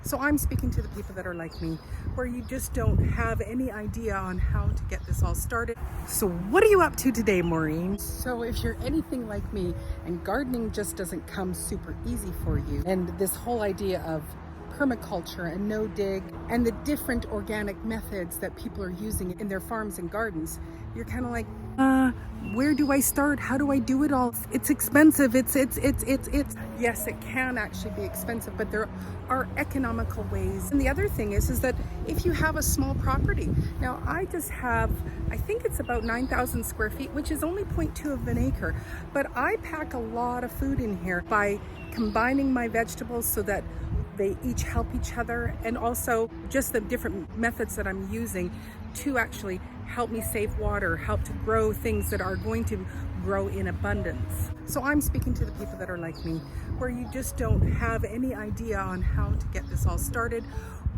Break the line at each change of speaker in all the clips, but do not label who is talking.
So I'm speaking to the people that are like me, where you just don't have any idea on how to get this all started. So what are you up to today, Maureen? So if you're anything like me and gardening just doesn't come super easy for you, and this whole idea of permaculture and no dig and the different organic methods that people are using in their farms and gardens, you're kind of like, where do I start? How do I do it all? It's expensive. It's yes, it can actually be expensive, but there are economical ways. And the other thing is that if you have a small property, now I just have, I think it's about 9,000 square feet, which is only 0.2 of an acre, but I pack a lot of food in here by combining my vegetables so that they each help each other, and also just the different methods that I'm using to actually help me save water, help to grow things that are going to grow in abundance. So I'm speaking to the people that are like me, where you just don't have any idea on how to get this all started,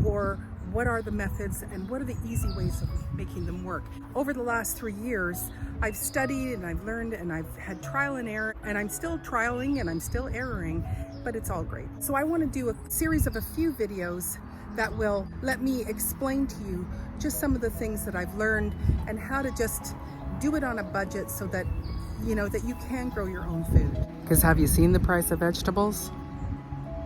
or what are the methods and what are the easy ways of making them work. Over the last 3 years, I've studied and I've learned and I've had trial and error, and I'm still trialing and I'm still erroring, but it's all great. So I want to do a series of a few videos that will let me explain to you just some of the things that I've learned and how to just do it on a budget so that you know that you can grow your own food. Because have you seen the price of vegetables?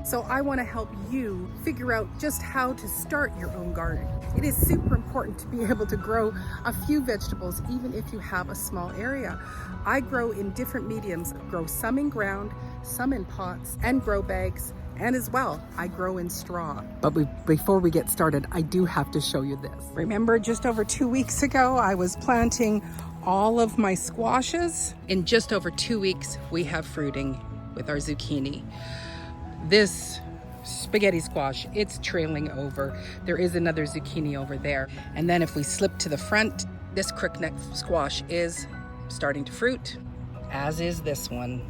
So I want to help you figure out just how to start your own garden. It is super important to be able to grow a few vegetables even if you have a small area. I grow in different mediums. I grow some in ground, some in pots and grow bags, and as well, I grow in straw. But before we get started, I do have to show you this. Remember just over 2 weeks ago, I was planting all of my squashes. In just over 2 weeks, we have fruiting with our zucchini. This spaghetti squash, it's trailing over. There is another zucchini over there. And then if we slip to the front, this crookneck squash is starting to fruit, as is this one.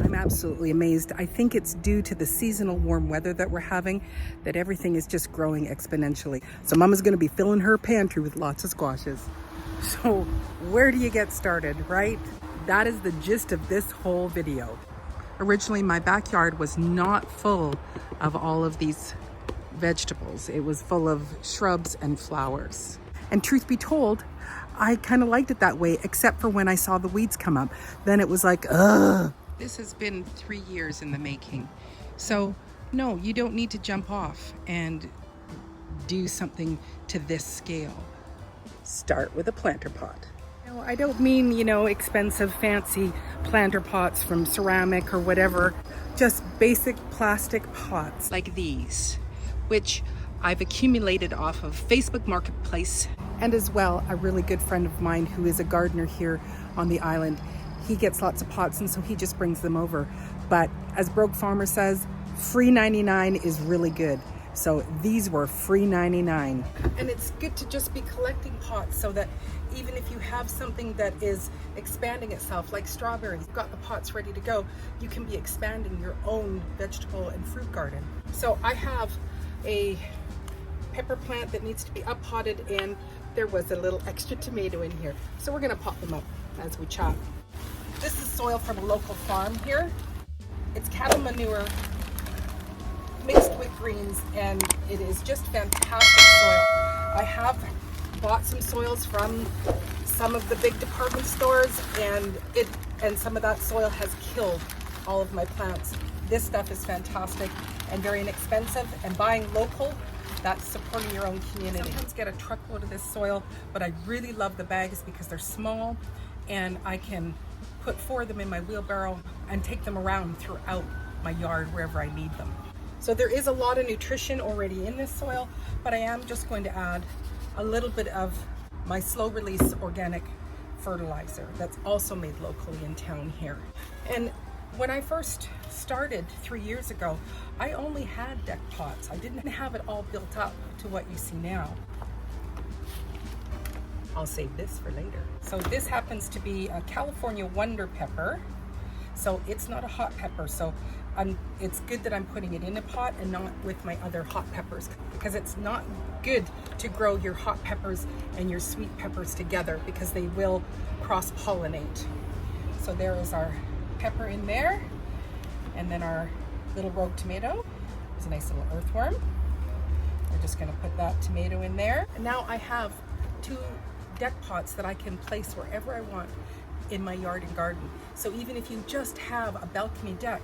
I'm absolutely amazed. I think it's due to the seasonal warm weather that we're having that everything is just growing exponentially. So Mama's going to be filling her pantry with lots of squashes. So where do you get started, right? That is the gist of this whole video. Originally, my backyard was not full of all of these vegetables. It was full of shrubs and flowers. And truth be told, I kind of liked it that way, except for when I saw the weeds come up. Then it was like, ugh. This has been 3 years in the making. So no, you don't need to jump off and do something to this scale. Start with a planter pot. No, I don't mean, expensive, fancy planter pots from ceramic or whatever. Just basic plastic pots like these, which I've accumulated off of Facebook Marketplace. And as well, a really good friend of mine who is a gardener here on the island. He gets lots of pots, and so he just brings them over. But as Broke Farmer says, free 99 is really good. So these were free 99. And it's good to just be collecting pots so that even if you have something that is expanding itself, like strawberries, you've got the pots ready to go, you can be expanding your own vegetable and fruit garden. So I have a pepper plant that needs to be up-potted, and there was a little extra tomato in here. So we're gonna pop them up as we chop. This is soil from a local farm here. It's cattle manure mixed with greens, and it is just fantastic soil. I have bought some soils from some of the big department stores, and some of that soil has killed all of my plants. This stuff is fantastic and very inexpensive, and buying local, that's supporting your own community. Sometimes get a truckload of this soil, but I really love the bags because they're small, and I can put 4 of them in my wheelbarrow and take them around throughout my yard wherever I need them. So there is a lot of nutrition already in this soil, but I am just going to add a little bit of my slow release organic fertilizer that's also made locally in town here. And when I first started 3 years ago, I only had deck pots. I didn't have it all built up to what you see now. I'll save this for later. So this happens to be a California Wonder Pepper. So it's not a hot pepper. So it's good that I'm putting it in a pot and not with my other hot peppers, because it's not good to grow your hot peppers and your sweet peppers together because they will cross-pollinate. So there is our pepper in there, and then our little rogue tomato. There's a nice little earthworm. We're just gonna put that tomato in there. And now I have 2 deck pots that I can place wherever I want in my yard and garden. So even if you just have a balcony deck,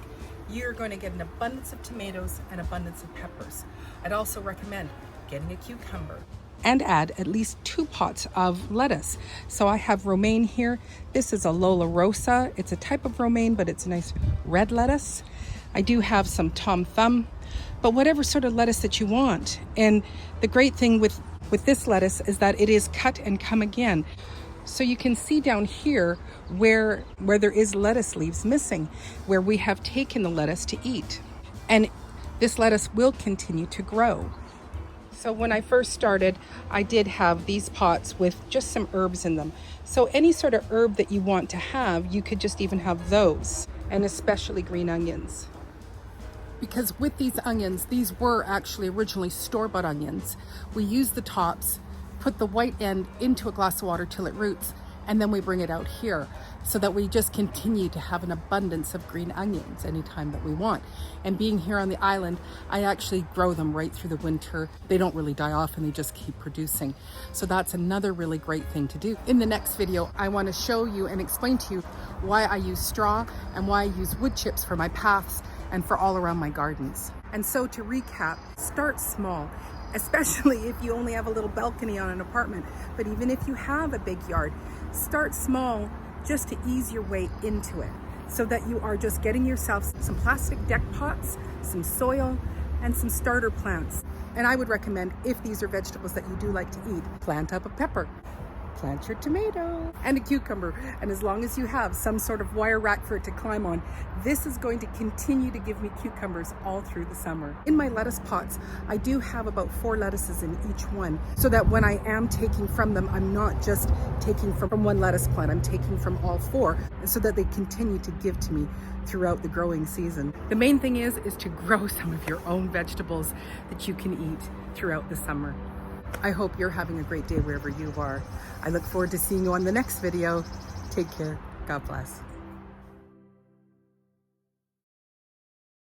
you're going to get an abundance of tomatoes and abundance of peppers. I'd also recommend getting a cucumber. And add at least 2 pots of lettuce. So I have romaine here. This is a Lola Rosa. It's a type of romaine, but it's a nice red lettuce. I do have some Tom Thumb, but whatever sort of lettuce that you want. And the great thing with this lettuce is that it is cut and come again. So you can see down here where there is lettuce leaves missing, where we have taken the lettuce to eat. And this lettuce will continue to grow. So when I first started, I did have these pots with just some herbs in them. So any sort of herb that you want to have, you could just even have those, and especially green onions. Because with these onions, these were actually originally store-bought onions. We use the tops, put the white end into a glass of water till it roots, and then we bring it out here so that we just continue to have an abundance of green onions anytime that we want. And being here on the island, I actually grow them right through the winter. They don't really die off and they just keep producing. So that's another really great thing to do. In the next video, I want to show you and explain to you why I use straw and why I use wood chips for my paths and for all around my gardens. And so to recap, start small, especially if you only have a little balcony on an apartment. But even if you have a big yard, start small just to ease your way into it, so that you are just getting yourself some plastic deck pots, some soil, and some starter plants. And I would recommend, if these are vegetables that you do like to eat, plant up a pepper, plant your tomato and a cucumber. And as long as you have some sort of wire rack for it to climb on, this is going to continue to give me cucumbers all through the summer. In my lettuce pots, I do have about 4 lettuces in each one, so that when I am taking from them, I'm not just taking from one lettuce plant, I'm taking from all 4, so that they continue to give to me throughout the growing season. The main thing is to grow some of your own vegetables that you can eat throughout the summer. I hope you're having a great day wherever you are. I look forward to seeing you on the next video. Take care. God bless.